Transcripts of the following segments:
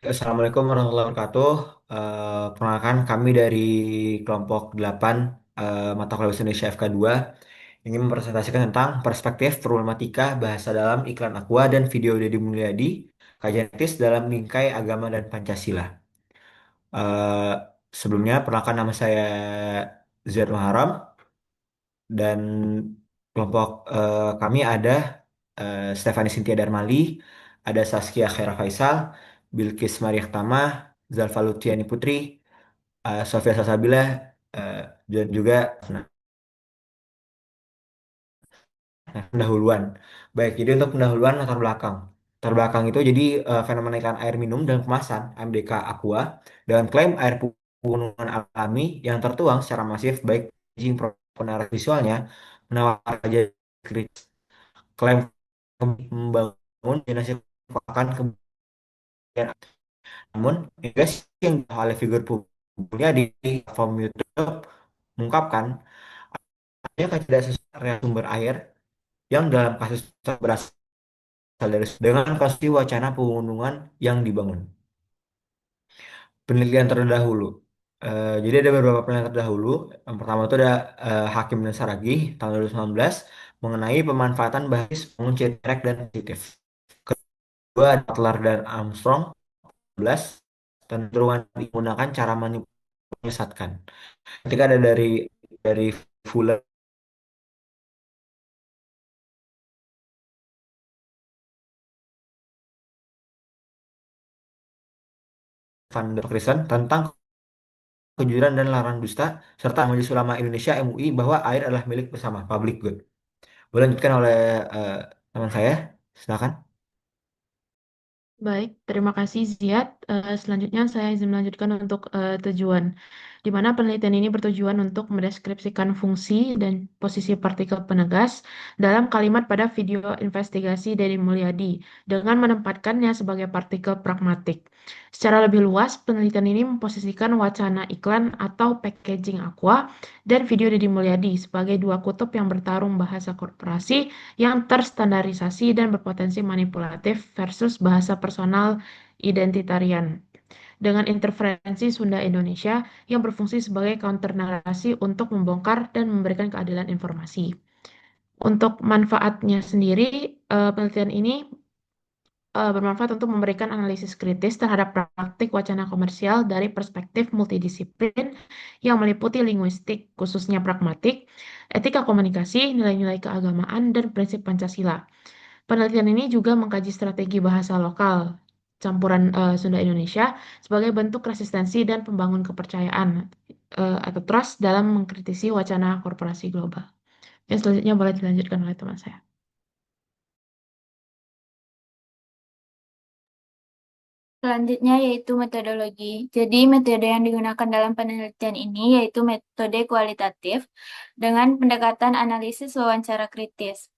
Assalamualaikum warahmatullahi wabarakatuh. Perkenalkan kami dari kelompok 8 mata kuliah Bahasa Indonesia FK2 ingin mempresentasikan tentang perspektif problematika bahasa dalam iklan Aqua dan video Deddy Mulyadi, kajian etis dalam bingkai agama dan Pancasila. Eh, Sebelumnya, perkenalkan nama saya Ziyad Muharam dan kelompok kami ada Stefani Cynthia Darmali, ada Saskia Khaira Faisal, Bilkis Mariahtama, Zalfa Lutfiani Putri, Sofia Sasabila, eh, dan juga pendahuluan. Baik, jadi untuk pendahuluan latar belakang. Latar belakang itu jadi fenomena iklan air minum dan kemasan AMDK Aqua dengan klaim air pegunungan alami yang tertuang secara masif baik packaging maupun narasi visualnya menawarkan aja kritis. Klaim membangun dinasti akan kemudian, namun investigasi yang dilakukan oleh figur publiknya di platform YouTube mengungkapkan adanya ketidaksesuaian sumber air yang dalam kasus tersebut berasal dari dengan konstruksi wacana pegunungan yang dibangun. Penelitian terdahulu. Jadi ada beberapa penelitian terdahulu. Yang pertama itu ada Hakim dan Saragih tahun 2019 mengenai pemanfaatan basis bangun Citrek dan positif. Kedua ada Butler dan Armstrong 11 tentuan digunakan cara menyesatkan. Ketika ada dari Fuller Van der Christen tentang kejujuran dan larangan dusta serta Majelis Ulama Indonesia MUI bahwa air adalah milik bersama public good. Boleh lanjutkan oleh eh, teman saya, silakan. Baik, terima kasih Ziad. Selanjutnya saya izin melanjutkan untuk tujuan, di mana penelitian ini bertujuan untuk mendeskripsikan fungsi dan posisi partikel penegas dalam kalimat pada video investigasi dari Mulyadi dengan menempatkannya sebagai partikel pragmatik. Secara lebih luas, penelitian ini memposisikan wacana iklan atau packaging aqua dan video Deddy Mulyadi sebagai dua kutub yang bertarung bahasa korporasi yang terstandarisasi dan berpotensi manipulatif versus bahasa personal identitarian dengan interferensi Sunda Indonesia yang berfungsi sebagai counter narasi untuk membongkar dan memberikan keadilan informasi. Untuk manfaatnya sendiri, penelitian ini bermanfaat untuk memberikan analisis kritis terhadap praktik wacana komersial dari perspektif multidisiplin yang meliputi linguistik, khususnya pragmatik, etika komunikasi, nilai-nilai keagamaan, dan prinsip Pancasila. Penelitian ini juga mengkaji strategi bahasa lokal campuran Sunda Indonesia sebagai bentuk resistensi dan pembangun kepercayaan atau trust dalam mengkritisi wacana korporasi global. Yang selanjutnya boleh dilanjutkan oleh teman saya. Selanjutnya yaitu metodologi. Jadi metode yang digunakan dalam penelitian ini yaitu metode kualitatif dengan pendekatan analisis wawancara kritis.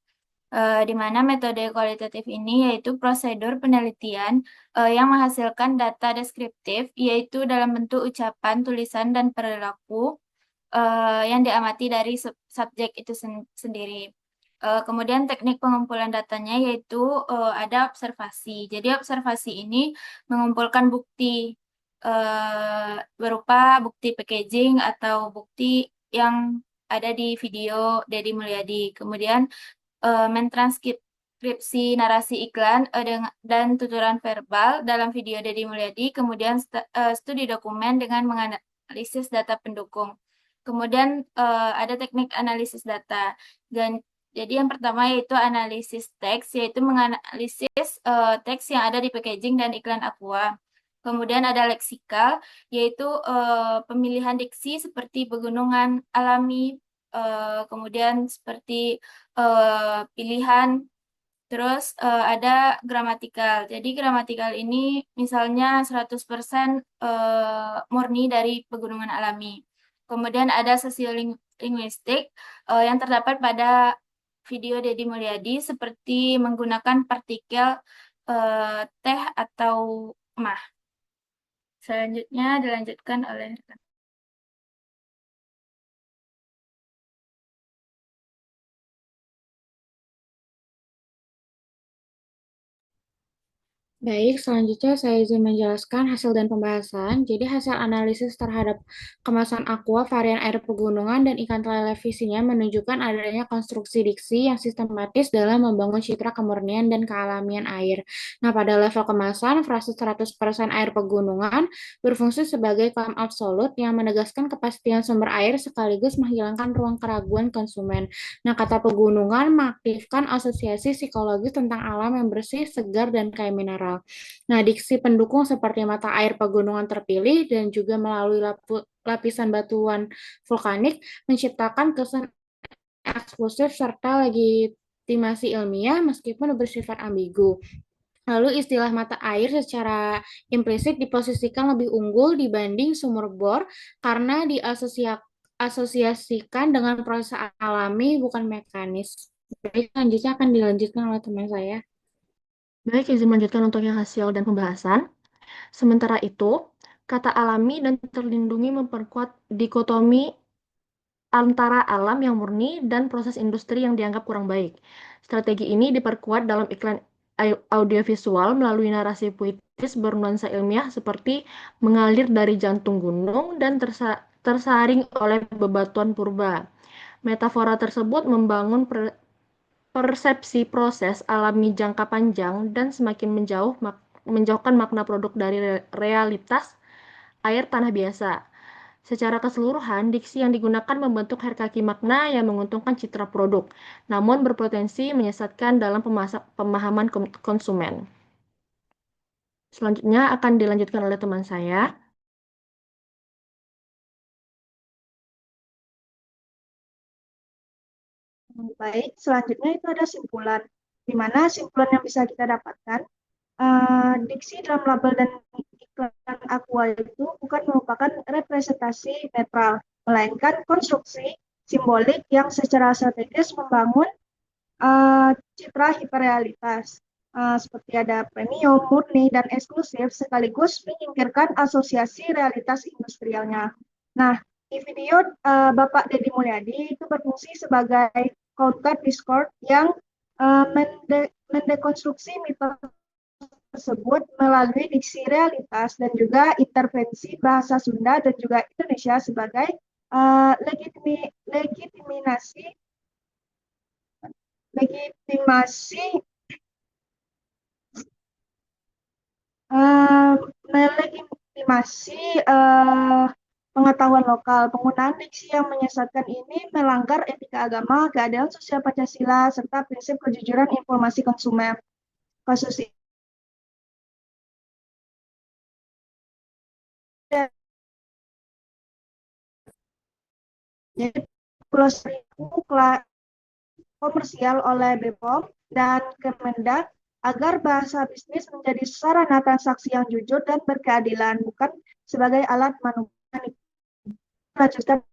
Di mana metode kualitatif ini yaitu prosedur penelitian yang menghasilkan data deskriptif yaitu dalam bentuk ucapan, tulisan, dan perilaku yang diamati dari subjek itu sendiri. Kemudian teknik pengumpulan datanya yaitu ada observasi. Jadi observasi ini mengumpulkan bukti berupa bukti packaging atau bukti yang ada di video Deddy Mulyadi. Kemudian mentranskripsi narasi iklan dan tuturan verbal dalam video Deddy Mulyadi. Kemudian studi dokumen dengan menganalisis data pendukung. Kemudian ada teknik analisis data. Dan jadi yang pertama yaitu analisis teks, yaitu menganalisis teks yang ada di packaging dan iklan Aqua. Kemudian ada leksikal, yaitu pemilihan diksi seperti pegunungan alami, kemudian seperti pilihan. Terus ada gramatikal. Jadi gramatikal ini misalnya 100% murni dari pegunungan alami. Kemudian ada sosiolinguistik yang terdapat pada video Deddy Mulyadi seperti menggunakan partikel teh atau mah. Selanjutnya dilanjutkan oleh Baik, selanjutnya saya izin menjelaskan hasil dan pembahasan. Jadi hasil analisis terhadap kemasan aqua, varian air pegunungan, dan ikan televisinya menunjukkan adanya konstruksi diksi yang sistematis dalam membangun citra kemurnian dan kealamian air. Nah, pada level kemasan, frase 100% air pegunungan berfungsi sebagai klaim absolut yang menegaskan kepastian sumber air sekaligus menghilangkan ruang keraguan konsumen. Nah, kata pegunungan mengaktifkan asosiasi psikologis tentang alam yang bersih, segar, dan kaya mineral. Nah, diksi pendukung seperti mata air pegunungan terpilih dan juga melalui lapisan batuan vulkanik menciptakan kesan eksklusif serta legitimasi ilmiah meskipun bersifat ambigu. Lalu istilah mata air secara implisit diposisikan lebih unggul dibanding sumur bor karena diasosiasikan dengan proses alami bukan mekanis. Baik, selanjutnya akan dilanjutkan oleh teman saya. Baik, izin melanjutkan untuk yang hasil dan pembahasan. Sementara itu, kata alami dan terlindungi memperkuat dikotomi antara alam yang murni dan proses industri yang dianggap kurang baik. Strategi ini diperkuat dalam iklan audiovisual melalui narasi puitis bernuansa ilmiah seperti mengalir dari jantung gunung dan tersaring oleh bebatuan purba. Metafora tersebut membangun persepsi proses alami jangka panjang dan semakin menjauhkan makna produk dari realitas air tanah biasa. Secara keseluruhan, diksi yang digunakan membentuk hierarki makna yang menguntungkan citra produk, namun berpotensi menyesatkan dalam pemahaman konsumen. Selanjutnya akan dilanjutkan oleh teman saya. Baik, selanjutnya itu ada simpulan. Di mana simpulan yang bisa kita dapatkan, diksi dalam label dan iklan Aqua itu bukan merupakan representasi netral, melainkan konstruksi simbolik yang secara strategis membangun citra hiperrealitas. Seperti ada premium, murni, dan eksklusif, sekaligus menyingkirkan asosiasi realitas industrialnya. Nah, di video Bapak Deddy Mulyadi itu berfungsi sebagai counter discord yang mendekonstruksi mitos tersebut melalui diksi realitas dan juga intervensi bahasa Sunda dan juga Indonesia sebagai legitimasi legitimasi melegitimasi pengetahuan lokal. Penggunaan diksi yang menyesatkan ini melanggar etika agama, keadilan sosial Pancasila, serta prinsip kejujuran informasi konsumen. Kasus ini jadi Pulau Seribu komersial oleh BPOM dan Kemendak agar bahasa bisnis menjadi sarana transaksi yang jujur dan berkeadilan, bukan sebagai alat manipulasi. Lanjutkan.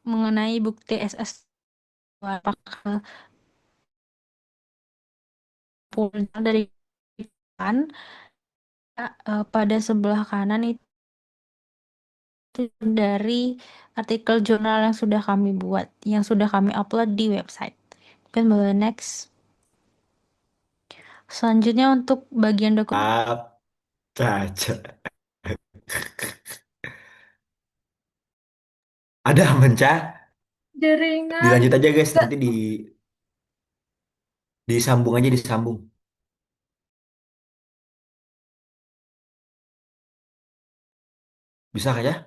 Mengenai bukti SS apakah punya dari kan pada sebelah kanan itu dari artikel jurnal yang sudah kami buat, yang sudah kami upload di website. Mungkin boleh next. Selanjutnya untuk bagian dokumen. Caca. Ada mencah. Jaringan Dilanjut aja guys, gak nanti disambung aja disambung. Bisa kah ya?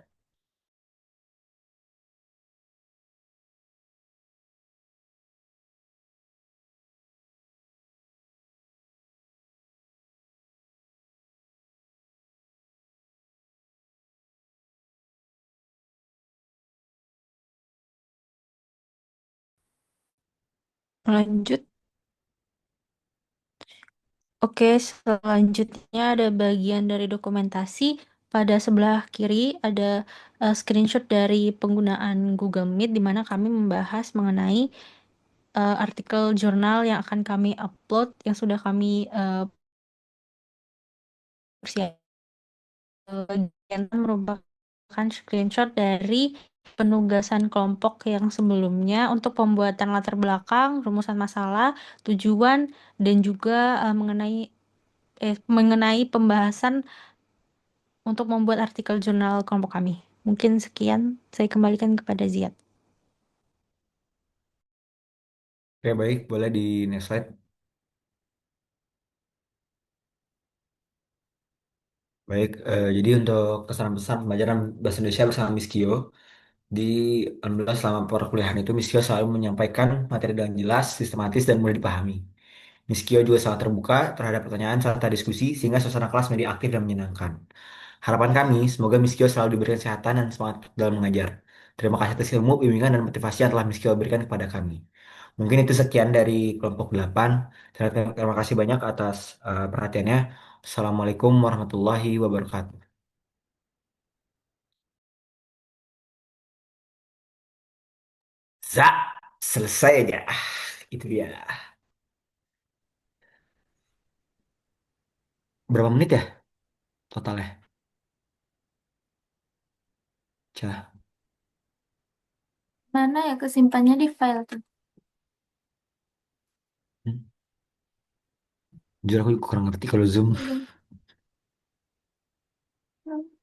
Lanjut. Oke, selanjutnya ada bagian dari dokumentasi. Pada sebelah kiri ada screenshot dari penggunaan Google Meet di mana kami membahas mengenai artikel jurnal yang akan kami upload, yang sudah kami bagian merupakan screenshot dari penugasan kelompok yang sebelumnya untuk pembuatan latar belakang, rumusan masalah, tujuan, dan juga mengenai pembahasan untuk membuat artikel jurnal kelompok kami. Mungkin sekian, saya kembalikan kepada Ziad. Oke, baik, boleh di next slide. Baik, jadi untuk kesan-pesan pembelajaran bahasa Indonesia bersama Miss Kio, di alhamdulillah selama perkuliahan itu Miss Kio selalu menyampaikan materi dengan jelas, sistematis, dan mudah dipahami. Miss Kio juga sangat terbuka terhadap pertanyaan serta diskusi sehingga suasana kelas menjadi aktif dan menyenangkan. Harapan kami, semoga Miss Kio selalu diberikan kesehatan dan semangat dalam mengajar. Terima kasih atas ilmu, bimbingan, dan motivasi yang telah Miss Kio berikan kepada kami. Mungkin itu sekian dari kelompok 8. Terima kasih banyak atas perhatiannya. Assalamualaikum warahmatullahi wabarakatuh. Za, selesai aja. Itu dia. Berapa menit ya totalnya? Cah. Mana ya kesimpannya di file tuh? Hmm. Jujur aku kurang ngerti kalau Zoom. Belum.